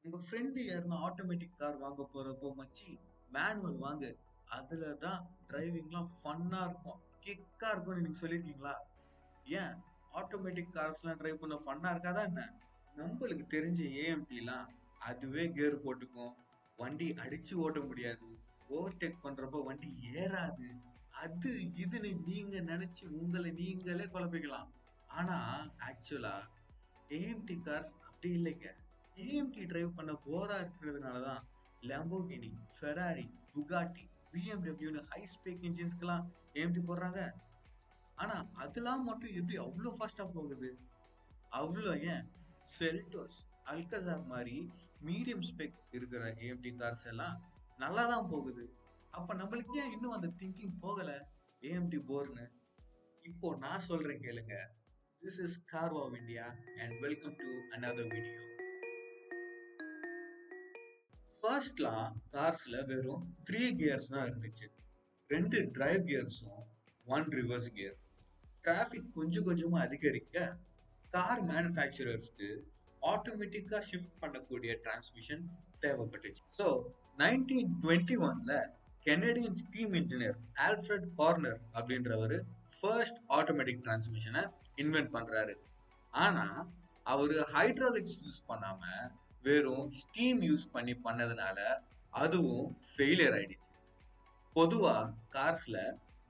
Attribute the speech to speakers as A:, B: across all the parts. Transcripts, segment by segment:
A: உங்க ஃப்ரெண்டு யாருன்னா automatic car வாங்க போறப்போ மச்சி மேனுவல் வாங்கு. அதுலதான் டிரைவிங்லாம் ஃபன்னா இருக்கும், கிக்கா இருக்கும்னு நீங்க சொல்லிருக்கீங்களா? ஏன் ஆட்டோமேட்டிக் கார்ஸ் எல்லாம் டிரைவ் பண்ண ஃபன்னா இருக்காதா என்ன? நம்மளுக்கு தெரிஞ்ச ஏஎம்டி எல்லாம் அதுவே கியர் போட்டுக்கும், வண்டி அடிச்சு ஓட்ட முடியாது, ஓவர்டேக் பண்றப்போ வண்டி ஏறாது, அது இதுன்னு நீங்க நினைச்சு உங்களை நீங்களே குழப்பிக்கலாம். ஆனா ஆக்சுவலா ஏஎம்டி கார்ஸ் அப்படி இல்லைங்க. ஏஎம்டி டிரைவ் பண்ண போரா இருக்கிறதுனாலதான் லாம்போகினி, ஃபெராரி, புகாட்டி, பிஎம்டபிள்யூன்னு ஹை ஸ்பெக் இன்ஜின்ஸ்க்கெல்லாம் ஏஎம்டி போடுறாங்க. ஆனா அதெல்லாம் மட்டும் எப்படி அவ்வளவு ஃபாஸ்டா போகுது? அவ்வளோ ஏன், செல்டோஸ், அல்கசார் மாதிரி மீடியம் ஸ்பெக் இருக்கிற ஏஎம்டி கார்ஸ் எல்லாம் நல்லா தான் போகுது. அப்ப நம்மளுக்கு ஏன் இன்னும் அந்த திங்கிங் போகல, ஏஎம்டி போர்னு? இப்போ நான் சொல்றேன் கேளுங்க. This is Carvo of India and welcome to another video. ஃபர்ஸ்ட்லாம் கார்ஸ்ல வெறும் 3 கியர்ஸ் தான் இருந்துச்சு. 2 டிரைவ் கியர்ஸும் 1 ரிவர்ஸ் கியர். டிராஃபிக் கொஞ்சம் கொஞ்சமா அதிகரிக்க கார் மேனுஃபேக்சரர்ஸ்க்கு ஆட்டோமேட்டிக்கா ஷிஃப்ட் பண்ணக்கூடிய டிரான்ஸ்மிஷன் தேவைப்பட்டுச்சு. ஸோ 1921ல Canadian steam engineer Alfred Horner அப்படின்றவர் ஃபர்ஸ்ட் ஆட்டோமேட்டிக் டிரான்ஸ்மிஷனை இன்வென்ட் பண்றாரு. ஆனா அவரு ஹைட்ராலிக்ஸ் யூஸ் பண்ணாம வெறும் ஸ்டீம் யூஸ் பண்ணதுனால அதுவும் ஃபெயிலியர் ஆயிடுச்சு. பொதுவா கார்ஸ்ல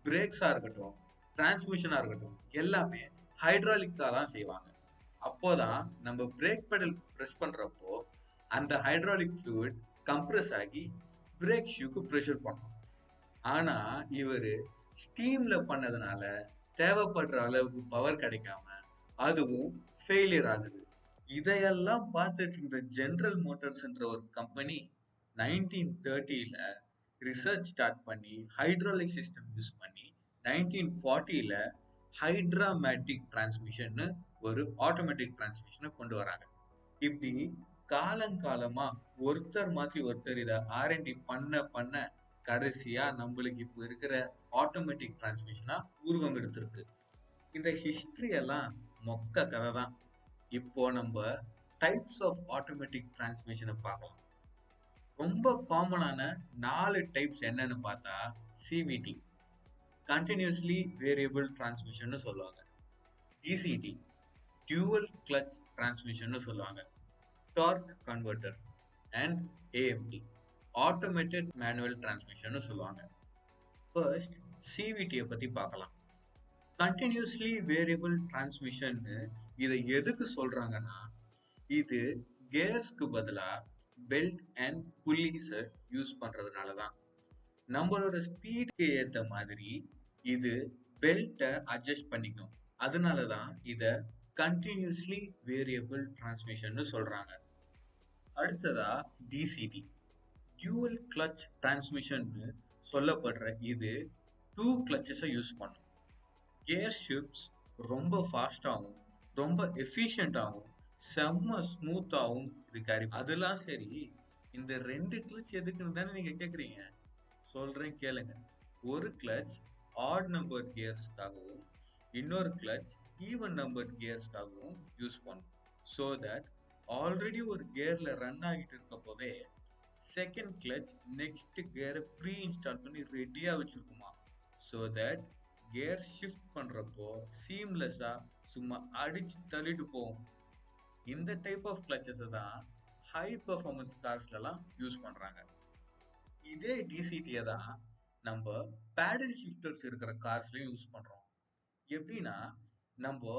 A: பிரேக்ஸா இருக்கட்டும், டிரான்ஸ்மிஷனா இருக்கட்டும், எல்லாமே ஹைட்ராலிக்கா தான் செய்வாங்க. அப்போதான் நம்ம பிரேக் பெடல் பிரஸ் பண்றப்போ அந்த ஹைட்ராலிக் ஃப்ளூயிட் கம்ப்ரஸ் ஆகி பிரேக் ஷூக்கு ப்ரெஷர் பண்ணும். ஆனா இவரு ஸ்டீம்ல பண்ணதுனால தேவைப்படுற அளவுக்கு பவர் கிடைக்காம அதுவும் ஃபெயிலியர் ஆகுது. இதையெல்லாம் பார்த்துட்டு இருந்த ஜெனரல் மோட்டார்ஸ்ன்ற ஒரு கம்பெனி 1930ல ரிசர்ச் ஸ்டார்ட் பண்ணி ஹைட்ராலிக் சிஸ்டம் யூஸ் பண்ணி 1940ல ஹைட்ராமேட்டிக் டிரான்ஸ்மிஷன் ஒரு ஆட்டோமேட்டிக் டிரான்ஸ்மிஷனை கொண்டு வராங்க. இப்படி காலங்காலமா ஒருத்தர் மாத்தி ஒருத்தர் இதை ஆர்என்டி பண்ண பண்ண கடைசியா நம்மளுக்கு இப்போ இருக்கிற ஆட்டோமேட்டிக் டிரான்ஸ்மிஷனா உருவம் எடுத்திருக்கு. இந்த ஹிஸ்டரி எல்லாம் மொக்க கதை தான். இப்போ நம்ம டைப்ஸ் ஆஃப் ஆட்டோமேட்டிக் டிரான்ஸ்மிஷனை பார்க்கலாம். ரொம்ப காமனான 4 டைப்ஸ் என்னன்னு பார்த்தா சிவிடி, கண்டினியூஸ்லி வேரியபிள் டிரான்ஸ்மிஷன் சொல்லுவாங்க. டிசிடி, டியூவல் கிளச் டிரான்ஸ்மிஷன் சொல்லுவாங்க. Torque converter and AMT, automated manual transmission சொல்லுவாங்க. ஃபர்ஸ்ட் சிவிடியை பத்தி பார்க்கலாம். கண்டினியூஸ்லி வேரியபிள் டிரான்ஸ்மிஷன் இதை எதுக்கு சொல்றாங்கன்னா, இது கேர்ஸ்க்கு பதிலா பெல்ட் அண்ட் புல்லீஸை யூஸ் பண்றதுனாலதான். நம்மளோட ஸ்பீடுக்கு ஏத்த மாதிரி இது பெல்ட்டை அட்ஜஸ்ட் பண்ணிக்கும். அதனாலதான் இத கண்டினியூஸ்லி வேரியபிள் டிரான்ஸ்மிஷன் சொல்றாங்க. அடுத்ததா டிசிடி, டியூவல் கிளச் டிரான்ஸ்மிஷன் சொல்லப்படுற இது 2 கிளச்சஸை யூஸ் பண்ணும். கியர் ஷிஃப்ட்ஸ் ரொம்ப ஃபாஸ்டாகவும் ரொம்ப எஃபிஷியன்டாகவும் செம்ம ஸ்மூத்தாகவும் இருக்காரு. அதெல்லாம் சரி, இந்த 2 கிளச் எதுக்குன்னு தானே நீங்க கேக்குறீங்க. சொல்றேன் கேளுங்க. ஒரு கிளச் ஆட் நம்பர் கியர்ஸ்க்காகவும் இன்னொரு கிளச் ஈவன் நம்பர் கியர்ஸ்க்காகவும் யூஸ் பண்ணும். ஸோ தட் ஆல்ரெடி ஒரு கியர்ல ரன் ஆகிட்டு இருக்கப்போவே செகண்ட் கிளச் நெக்ஸ்ட் கியரை ப்ரீ இன்ஸ்டால் பண்ணி ரெடியா வச்சிருக்குமா. ஸோ தட் கியர் ஷிஃப்ட் பண்றப்போ சீம்லெஸ்ஸா சும்மா அடிச்சு தள்ளிட்டு போகும். இந்த டைப் ஆஃப் கிளச்சஸ் தான் ஹை பெர்ஃபார்மன்ஸ் கார்ஸ்லாம் யூஸ் பண்றாங்க. இதே டிசிடியை தான் நம்ம பேடல் ஷிஃப்டர்ஸ் இருக்கிற கார்ஸ்லயும் யூஸ் பண்றோம். எப்படின்னா, நம்ம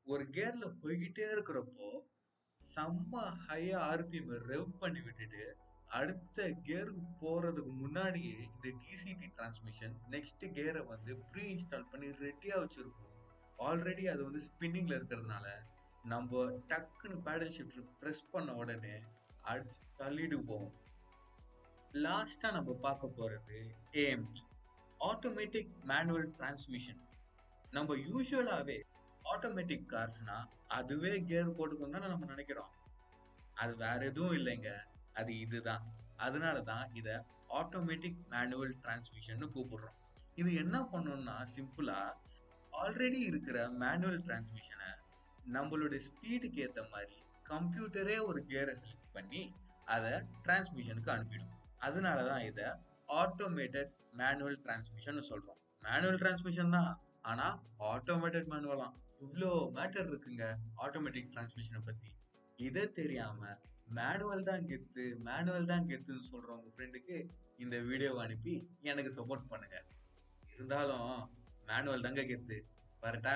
A: ஒரு கியர்ல போய்கிட்டே இருக்கிறப்போ செம்ம ஹையா ஆர்பிஎம் ரெவ் பண்ணி விட்டுட்டு அடுத்த கியருக்கு போறதுக்கு முன்னாடியே இந்த டிசிடி டிரான்ஸ்மிஷன் நெக்ஸ்ட் கியரை வந்து ப்ரீ இன்ஸ்டால் பண்ணி ரெடியா வச்சிருக்கோம். ஆல்ரெடி அது வந்து ஸ்பின்னிங்ல இருக்கிறதுனால நம்ம டக்குன்னு பேடல் ஷிஃப்டர் பிரஸ் பண்ண உடனே அடிச்சு தள்ளிட்டு போவோம். லாஸ்டா நம்ம பார்க்க போறது ஏஎம்டி, ஆட்டோமேட்டிக் மேனுவல் டிரான்ஸ்மிஷன். நம்ம யூசுவலாவே ஆட்டோமேட்டிக் கார்ஸ்னா அதுவே கியர் போட்டுக்கணும் தான் நம்ம நினைக்கிறோம். அது வேற எதுவும் இல்லைங்க, அது இதுதான். அதனாலதான் இத ஆட்டோமேட்டிக் மேனுவல் டிரான்ஸ்மிஷன் கூப்பிடுறோம். இது என்ன பண்ணணும்னா, சிம்பிளா ஆல்ரெடி இருக்கிற மேனுவல் டிரான்ஸ்மிஷனை நம்மளோட ஸ்பீடுக்கு ஏத்த மாதிரி கம்ப்யூட்டரே ஒரு கியரை செலக்ட் பண்ணி அதை டிரான்ஸ்மிஷனுக்கு அனுப்பிடும். அதனாலதான் இதை ஆட்டோமேட்டட் மேனுவல் டிரான்ஸ்மிஷன் சொல்றோம். மேனுவல் டிரான்ஸ்மிஷன் தான், ஆனா ஆட்டோமேட்டட் மேனுவலாம். இவ்வளோ மேட்டர் இருக்குங்க ஆட்டோமேட்டிக் டிரான்ஸ்மிஷனை பத்தி. இதை தெரியாம மேனுவல் தான் கெத்துன்னு சொல்ற உங்க ஃப்ரெண்டுக்கு இந்த வீடியோவை அனுப்பி எனக்கு சப்போர்ட் பண்ணுங்க. இருந்தாலும் மேனுவல் தாங்க கெத்து. வரட்டா?